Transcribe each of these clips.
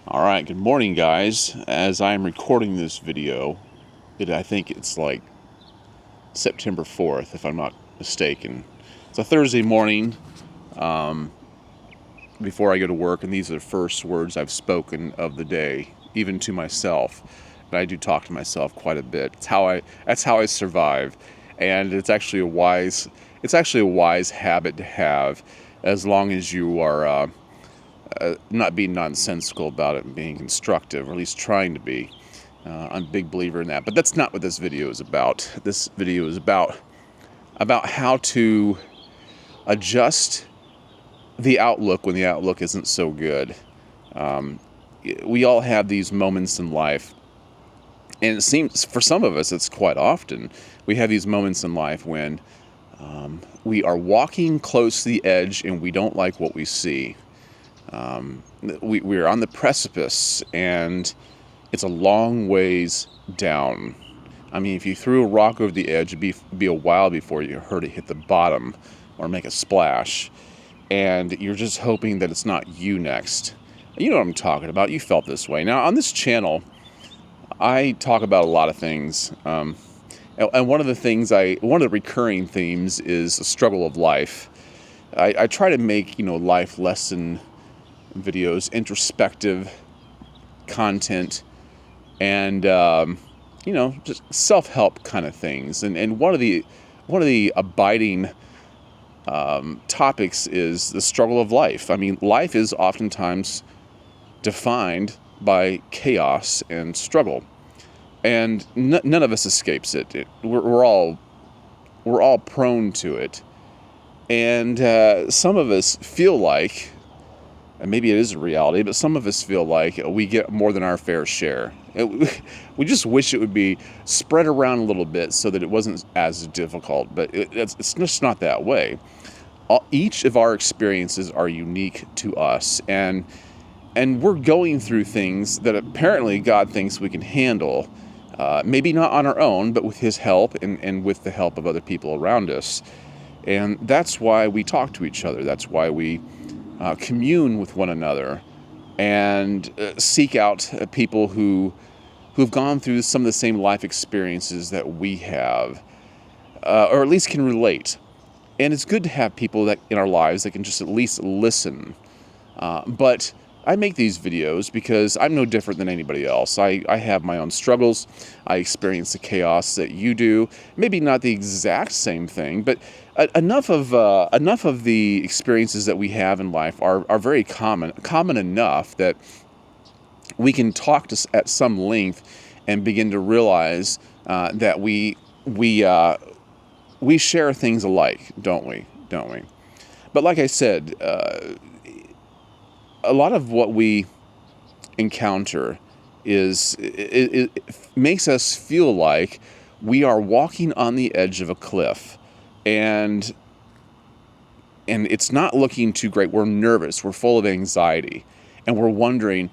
Alright, good morning guys. As I'm recording this video, I think it's like September 4th, if I'm not mistaken. It's a Thursday morning before I go to work, and these are the first words I've spoken of the day, even to myself. And I do talk to myself quite a bit. That's how I survive. And it's actually a wise habit to have, as long as you are not being nonsensical about it and being constructive, or at least trying to be. I'm a big believer in that. But that's not what this video is about. This video is about how to adjust the outlook when the outlook isn't so good. We all have these moments in life, and it seems for some of us it's quite often. We have these moments in life when we are walking close to the edge and we don't like what we see. We're on the precipice, and it's a long ways down. I mean, if you threw a rock over the edge, it'd be a while before you heard it hit the bottom or make a splash. And you're just hoping that it's not you next. You know what I'm talking about. You felt this way. Now, on this channel, I talk about a lot of things. And one of the recurring themes is the struggle of life. I try to make, life lesson videos, introspective content, and just self-help kind of things. And one of the abiding topics is the struggle of life. I mean, life is oftentimes defined by chaos and struggle, and none of us escapes it. We're all prone to it, and some of us feel like, and maybe it is a reality, but some of us feel like we get more than our fair share. We just wish it would be spread around a little bit so that it wasn't as difficult, but it's just not that way. Each of our experiences are unique to us, and we're going through things that apparently God thinks we can handle, maybe not on our own, but with His help and with the help of other people around us. And that's why we talk to each other. That's why we commune with one another, and seek out people who've gone through some of the same life experiences that we have, or at least can relate. And it's good to have people that in our lives that can just at least listen. But I make these videos because I'm no different than anybody else. I have my own struggles. I experience the chaos that you do. Maybe not the exact same thing, but enough of the experiences that we have in life are very common enough that we can talk at some length and begin to realize that we share things alike, don't we? But like I said, a lot of what we encounter it makes us feel like we are walking on the edge of a cliff, and it's not looking too great. We're nervous. We're full of anxiety, and we're wondering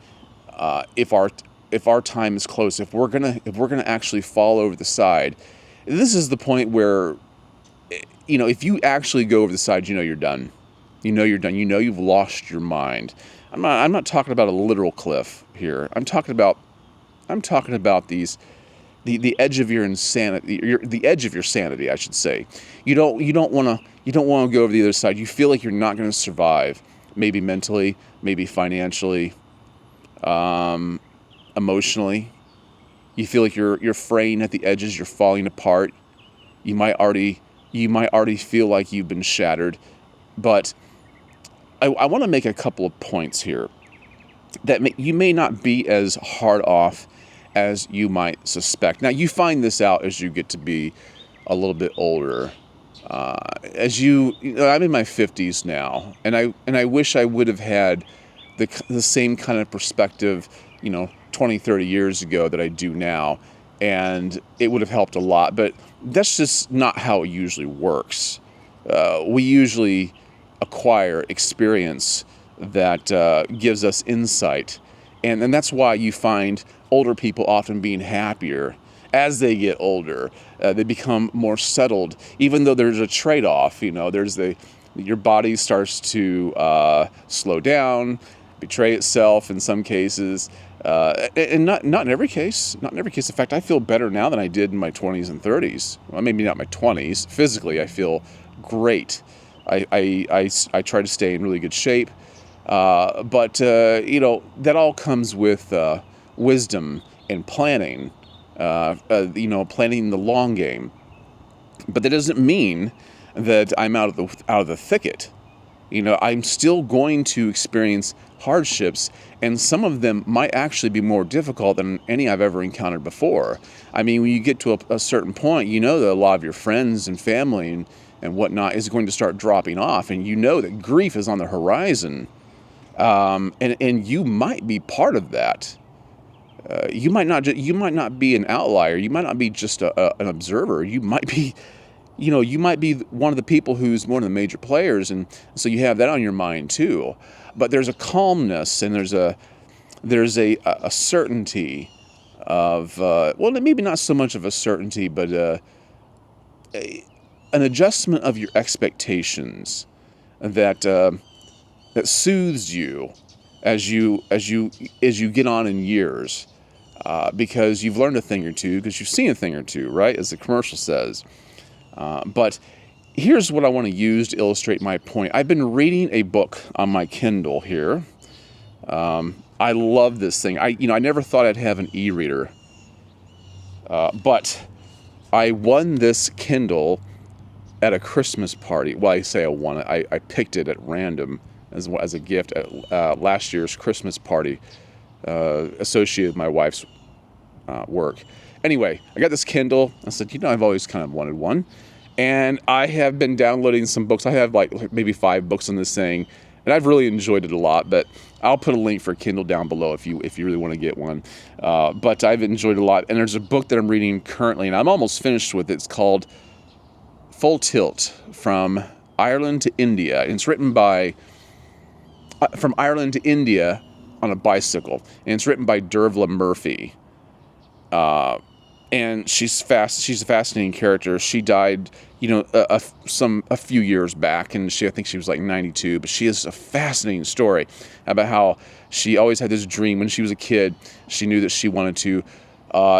if our time is close. If we're gonna actually fall over the side. This is the point where, if you actually go over the side, you're done. You're done. You've lost your mind. I'm not talking about a literal cliff here. I'm talking about these the edge of your insanity, the edge of your sanity, I should say. You don't want to go over the other side. You feel like you're not going to survive, maybe mentally, maybe financially, emotionally. You feel like you're fraying at the edges, you're falling apart. You might already feel like you've been shattered. But I want to make a couple of points here that you may not be as hard off as you might suspect. Now, you find this out as you get to be a little bit older. I'm in my 50s now, and I wish I would have had the same kind of perspective, 20, 30 years ago that I do now, and it would have helped a lot. But that's just not how it usually works. We usually acquire experience that gives us insight, and that's why you find older people often being happier as they get older. They become more settled, even though there's a trade-off. Your body starts to slow down. betray itself in some cases, and not in every case. Not in every case. In fact, I feel better now than I did in my 20s and 30s. Well, maybe not my 20s. Physically, I feel great. I try to stay in really good shape, but that all comes with wisdom and planning. Planning the long game. But that doesn't mean that I'm out of the thicket. I'm still going to experience hardships, and some of them might actually be more difficult than any I've ever encountered before. I mean, when you get to a certain point, that a lot of your friends and family and whatnot is going to start dropping off, and that grief is on the horizon, and you might be part of that. You might not be an outlier. You might not be just an observer. You might be one of the people who's one of the major players, and so you have that on your mind too. But there's a calmness, and there's a certainty of maybe not so much of a certainty, but an adjustment of your expectations that soothes you as you get on in years, because you've learned a thing or two, because you've seen a thing or two, right? As the commercial says. But here's what I want to use to illustrate my point. I've been reading a book on my Kindle here. I love this thing. I never thought I'd have an e-reader, but I won this Kindle at a Christmas party. Well, I say I won it. I picked it at random as a gift at last year's Christmas party associated with my wife's work. Anyway, I got this Kindle. I said, I've always kind of wanted one. And I have been downloading some books. I have like maybe 5 books on this thing, and I've really enjoyed it a lot. But I'll put a link for Kindle down below if you really want to get one. But I've enjoyed it a lot. And there's a book that I'm reading currently, and I'm almost finished with it. It's called Full Tilt: From Ireland to India. And it's written by From Ireland to India on a Bicycle, and it's written by Dervla Murphy. And she's a fascinating character. She died, a few years back, and I think she was like 92. But she has a fascinating story about how she always had this dream when she was a kid. She knew that she wanted to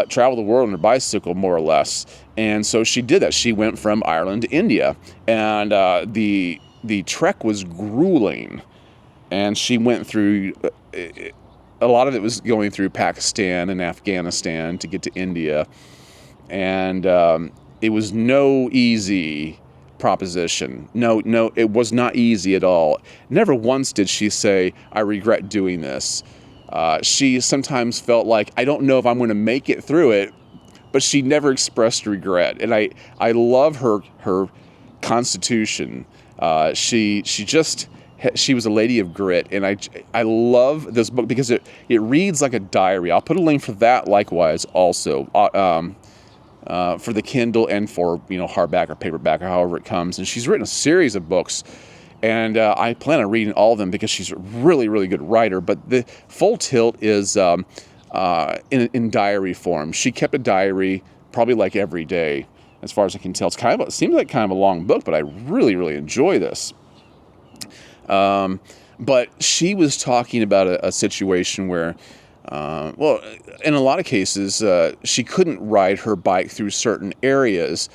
travel the world on her bicycle, more or less, and so she did that. She went from Ireland to India, and the trek was grueling, and she went through. A lot of it was going through Pakistan and Afghanistan to get to India, and it was no easy proposition. No, it was not easy at all. Never once did she say, "I regret doing this." She sometimes felt like, "I don't know if I'm going to make it through it," but she never expressed regret. And I love her constitution. She was a lady of grit, and I love this book because it reads like a diary. I'll put a link for that likewise also for the Kindle and for hardback or paperback or however it comes. And she's written a series of books, and I plan on reading all of them because she's a really, really good writer. But the Full Tilt is in diary form. She kept a diary probably like every day, as far as I can tell. It seems like kind of a long book, but I really, really enjoy this. But she was talking about a situation where, in a lot of cases, she couldn't ride her bike through certain areas,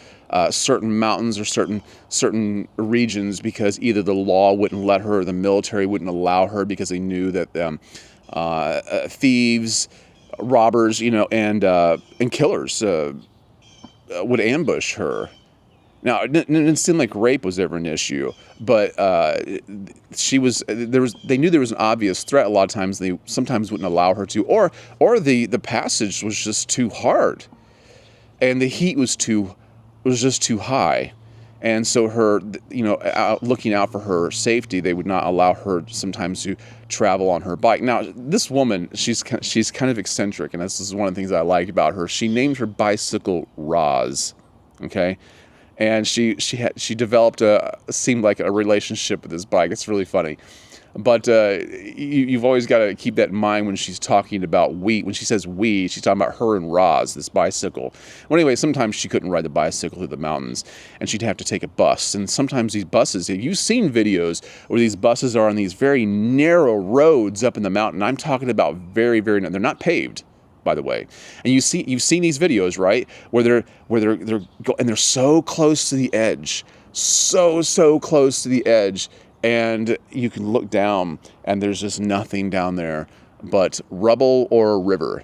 certain mountains or certain regions, because either the law wouldn't let her or the military wouldn't allow her, because they knew that thieves, robbers, and killers would ambush her. Now, it didn't seem like rape was ever an issue, but they knew there was an obvious threat. A lot of times they sometimes wouldn't allow her to, or the passage was just too hard, and the heat was just too high, and so her, looking out for her safety, they would not allow her sometimes to travel on her bike. Now, this woman, she's kind of eccentric, and this is one of the things I like about her. She named her bicycle Roz, okay. And she developed seemed like a relationship with this bike. It's really funny. But you've always got to keep that in mind when she's talking about we. When she says we, she's talking about her and Roz, this bicycle. Well, anyway, sometimes she couldn't ride the bicycle through the mountains, and she'd have to take a bus. And sometimes these buses, you've seen videos where these buses are on these very narrow roads up in the mountain. I'm talking about very, very, they're not paved, by the way. And you've seen these videos, right? Where they're so close to the edge, so close to the edge. And you can look down, and there's just nothing down there but rubble or a river.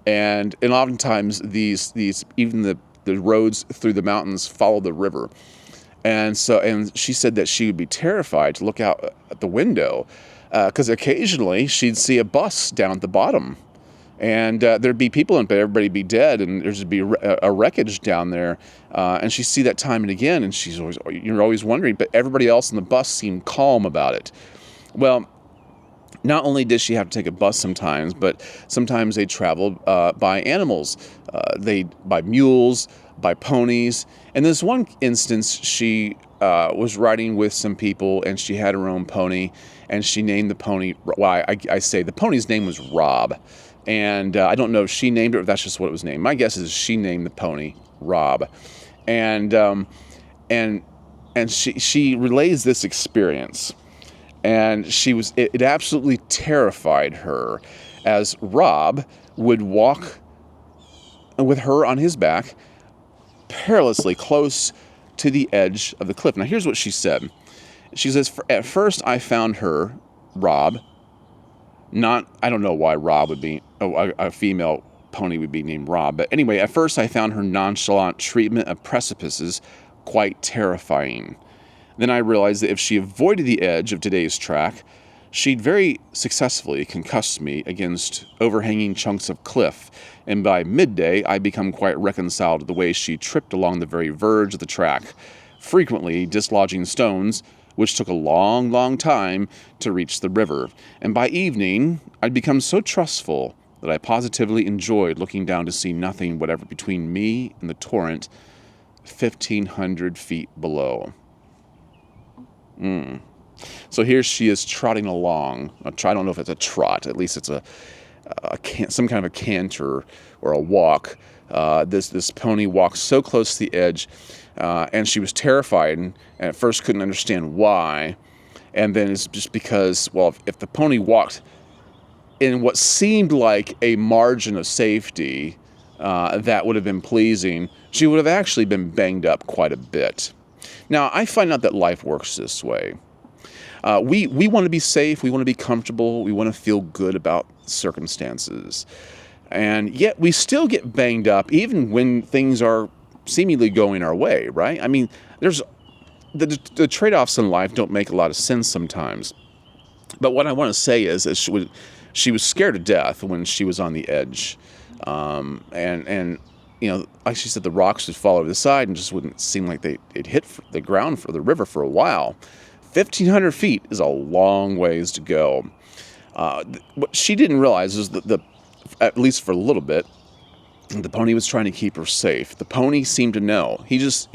And oftentimes these even the roads through the mountains follow the river. And she said that she would be terrified to look out at the window because occasionally she'd see a bus down at the bottom. And there'd be people in it, but everybody'd be dead, and there'd be a wreckage down there. And she'd see that time and again, and you're always wondering, but everybody else on the bus seemed calm about it. Well, not only did she have to take a bus sometimes, but sometimes they traveled by animals. By mules, by ponies. In this one instance, she was riding with some people, and she had her own pony, and she named the pony, well, I say the pony's name was Rob. And I don't know if she named it or if that's just what it was named. My guess is she named the pony Rob. And she relays this experience. And it absolutely terrified her as Rob would walk with her on his back perilously close to the edge of the cliff. Now, here's what she said. She says, at first I found her, Rob, I don't know why Rob would be, a female pony would be named Rob. But anyway, at first I found her nonchalant treatment of precipices quite terrifying. Then I realized that if she avoided the edge of today's track, she'd very successfully concuss me against overhanging chunks of cliff. And by midday, I'd become quite reconciled to the way she tripped along the very verge of the track, frequently dislodging stones, which took a long, long time to reach the river. And by evening, I'd become so trustful that I positively enjoyed looking down to see nothing whatever between me and the torrent 1,500 feet below. So here she is trotting along. I don't know if it's a trot. At least it's some kind of a canter or a walk. This pony walks so close to the edge, and she was terrified and at first couldn't understand why. And then it's just because, well, if the pony walked in what seemed like a margin of safety that would have been pleasing, she would have actually been banged up quite a bit. Now, I find out that life works this way. We want to be safe, we want to be comfortable, we want to feel good about circumstances. And yet we still get banged up even when things are seemingly going our way, right? I mean, there's the trade-offs in life don't make a lot of sense sometimes. But what I want to say is that she was scared to death when she was on the edge. And you know, like she said, the rocks would fall over the side and just wouldn't seem like they'd hit the ground for the river for a while. 1,500 feet is a long ways to go. What she didn't realize is that at least for a little bit, the pony was trying to keep her safe. The pony seemed to know. She just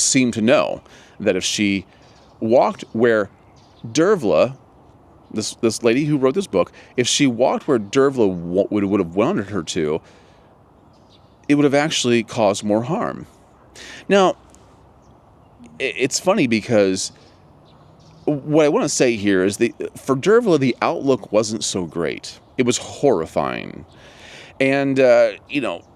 seemed to know that if she walked where Dervla, this lady who wrote this book, if she walked where Dervla would have wanted her to, it would have actually caused more harm. Now, it's funny because what I want to say here is for Dervla, the outlook wasn't so great. It was horrifying. And,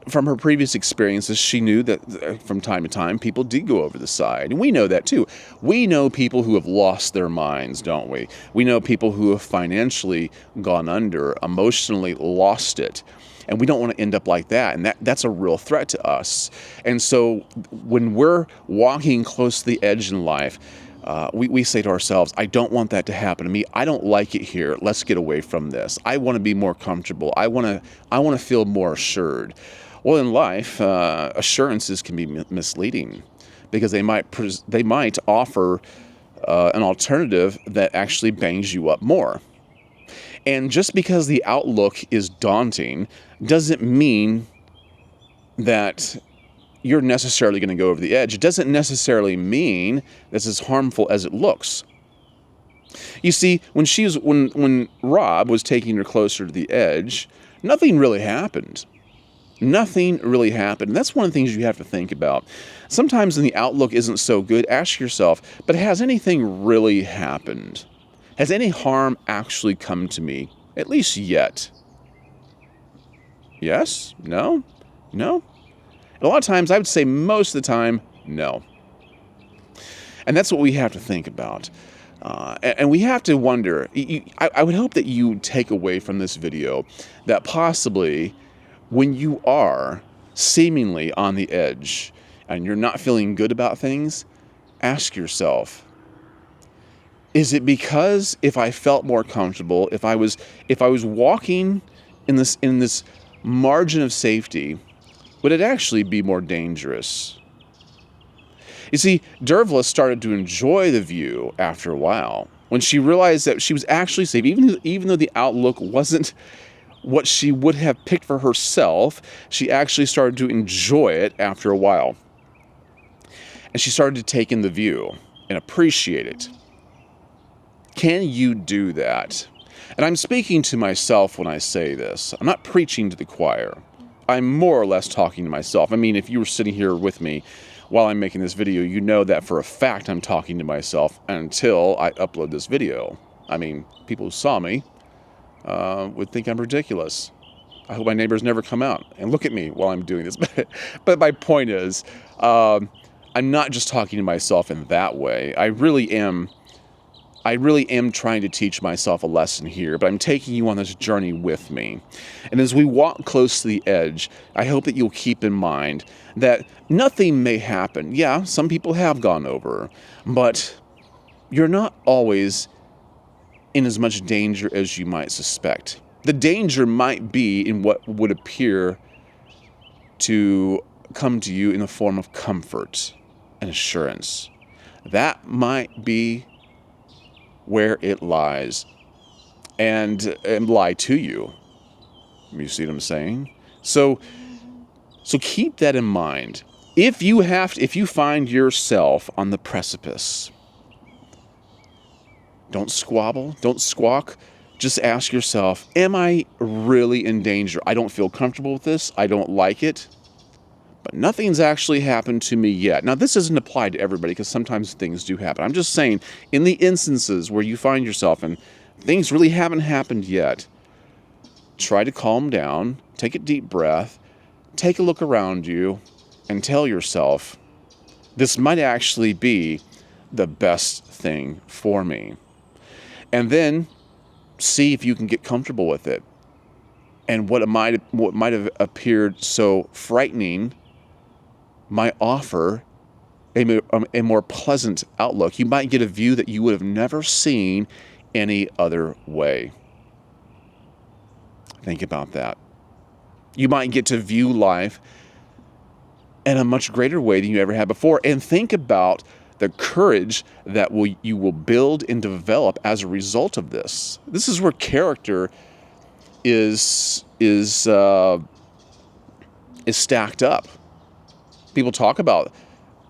from her previous experiences, she knew that from time to time, people did go over the side. And we know that, too. We know people who have lost their minds, don't we? We know people who have financially gone under, emotionally lost it. And we don't want to end up like that. And that's a real threat to us. And so when we're walking close to the edge in life, we say to ourselves, I don't want that to happen to me. I don't like it here. Let's get away from this. I want to be more comfortable. I want to feel more assured. Well, in life, assurances can be misleading because they might offer an alternative that actually bangs you up more. And just because the outlook is daunting doesn't mean that you're necessarily going to go over the edge. It doesn't necessarily mean that's as harmful as it looks. You see, when Rob was taking her closer to the edge, nothing really happened. Nothing really happened. And that's one of the things you have to think about. Sometimes when the outlook isn't so good, ask yourself, but has anything really happened? Has any harm actually come to me? At least yet. Yes? No? No? And a lot of times, I would say most of the time, no. And that's what we have to think about. And we have to wonder, I would hope that you take away from this video that possibly when you are seemingly on the edge and you're not feeling good about things, ask yourself, is it because if I felt more comfortable, if I was walking in this margin of safety, would it actually be more dangerous? You see, Dervla started to enjoy the view after a while when she realized that she was actually safe, even though the outlook wasn't what she would have picked for herself. She actually started to enjoy it after a while. And she started to take in the view and appreciate it. Can you do that? And I'm speaking to myself when I say this. I'm not preaching to the choir. I'm more or less talking to myself. I mean, if you were sitting here with me while I'm making this video, you know that for a fact I'm talking to myself until I upload this video. I mean, people who saw me would think I'm ridiculous. I hope my neighbors never come out and look at me while I'm doing this. But my point is, I'm not just talking to myself in that way. I really am trying to teach myself a lesson here, but I'm taking you on this journey with me. And as we walk close to the edge, I hope that you'll keep in mind that nothing may happen. Yeah, some people have gone over, but you're not always in as much danger as you might suspect. The danger might be in what would appear to come to you in the form of comfort and assurance. That might be where it lies and lie to you. You see what I'm saying? So keep that in mind. If you find yourself on the precipice, don't squabble, don't squawk. Just ask yourself, am I really in danger? I don't feel comfortable with this. I don't like it. But nothing's actually happened to me yet. Now, this doesn't apply to everybody because sometimes things do happen. I'm just saying, in the instances where you find yourself and things really haven't happened yet, try to calm down, take a deep breath, take a look around you, and tell yourself, this might actually be the best thing for me. And then see if you can get comfortable with it. And what might have appeared so frightening might offer a more pleasant outlook. You might get a view that you would have never seen any other way. Think about that. You might get to view life in a much greater way than you ever had before. And think about the courage that you will build and develop as a result of this. This is where character is stacked up. People talk about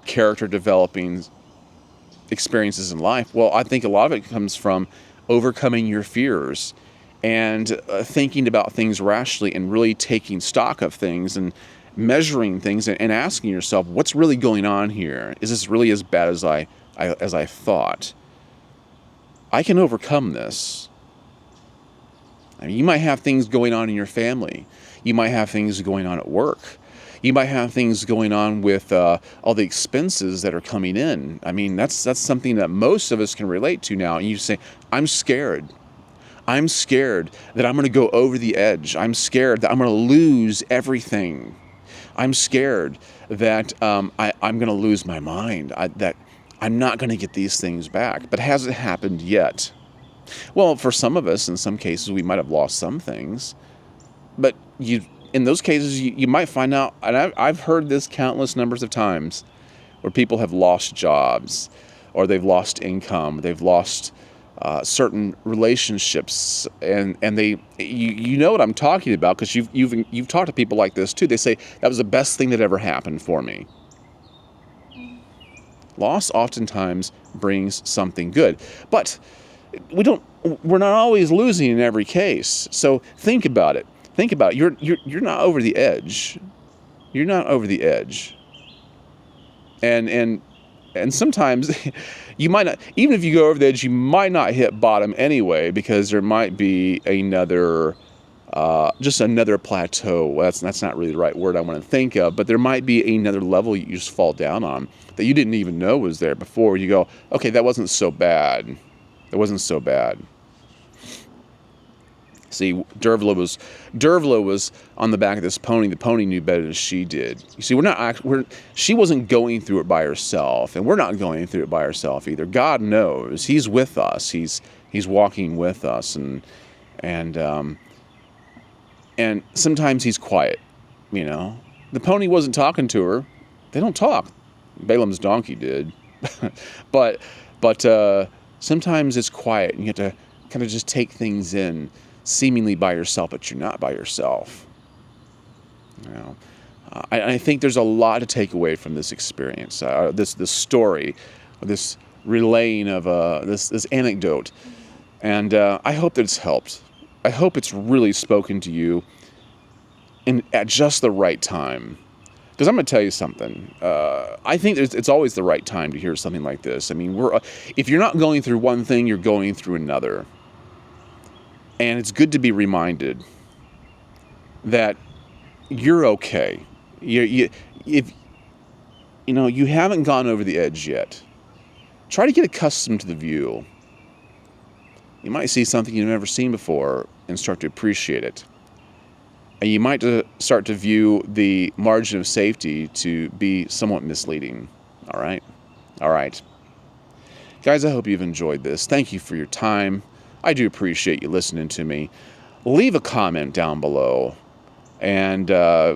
character developing experiences in life. Well, I think a lot of it comes from overcoming your fears and thinking about things rationally and really taking stock of things and measuring things and asking yourself, what's really going on here? Is this really as bad as I thought? I can overcome this. I mean, you might have things going on in your family. You might have things going on at work. You might have things going on with all the expenses that are coming in. I mean, that's something that most of us can relate to now. And you say, I'm scared. I'm scared that I'm going to go over the edge. I'm scared that I'm going to lose everything. I'm scared that I'm going to lose my mind, that I'm not going to get these things back. But has it happened yet? Well, for some of us, in some cases, we might have lost some things. But in those cases, you might find out, and I've heard this countless numbers of times, where people have lost jobs, or they've lost income, they've lost certain relationships, and you know what I'm talking about because you've talked to people like this too. They say that was the best thing that ever happened for me. Loss oftentimes brings something good, but we're not always losing in every case. So think about it. Think about it. You're not over the edge. You're not over the edge. And sometimes you might not, even if you go over the edge, you might not hit bottom anyway, because there might be another, just another plateau. That's not really the right word I want to think of, but there might be another level you just fall down on that you didn't even know was there before. You go, okay, that wasn't so bad. It wasn't so bad. See, Dervla was on the back of this pony. The pony knew better than she did. You see, she wasn't going through it by herself, and we're not going through it by ourselves either. God knows. He's with us. He's walking with us, and sometimes he's quiet. You know, the pony wasn't talking to her. They don't talk. Balaam's donkey did, but sometimes it's quiet, and you have to kind of just take things in, seemingly by yourself, but you're not by yourself. You know, I think there's a lot to take away from this experience, this story, this relaying of this anecdote, and I hope that it's helped. I hope it's really spoken to you at just the right time. Because I'm going to tell you something. I think it's always the right time to hear something like this. I mean, if you're not going through one thing, you're going through another. And it's good to be reminded that you're okay. If you haven't gone over the edge yet, try to get accustomed to the view. You might see something you've never seen before and start to appreciate it. And you might start to view the margin of safety to be somewhat misleading. All right? All right. Guys, I hope you've enjoyed this. Thank you for your time. I do appreciate you listening to me. Leave a comment down below and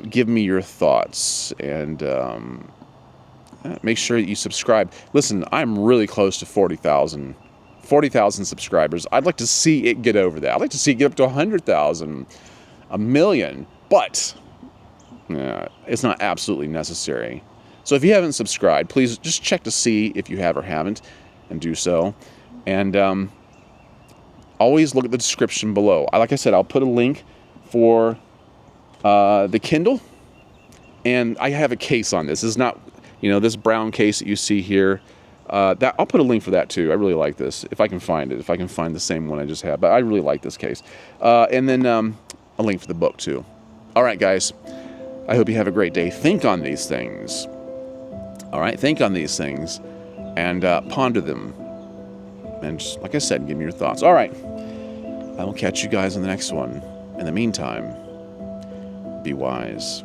give me your thoughts. And make sure that you subscribe. Listen, I'm really close to 40,000 subscribers. I'd like to see it get over that. I'd like to see it get up to 100,000, a million. But it's not absolutely necessary. So if you haven't subscribed, please just check to see if you have or haven't, and do so. And always look at the description below. Like I said, I'll put a link for the Kindle, and I have a case on this. This is not, this brown case that you see here. That I'll put a link for that too. I really like this. If I can find it, if I can find the same one I just had, but I really like this case. And then a link for the book too. All right, guys. I hope you have a great day. Think on these things. All right, think on these things, and ponder them. And just, like I said, give me your thoughts. All right. I will catch you guys on the next one. In the meantime, be wise.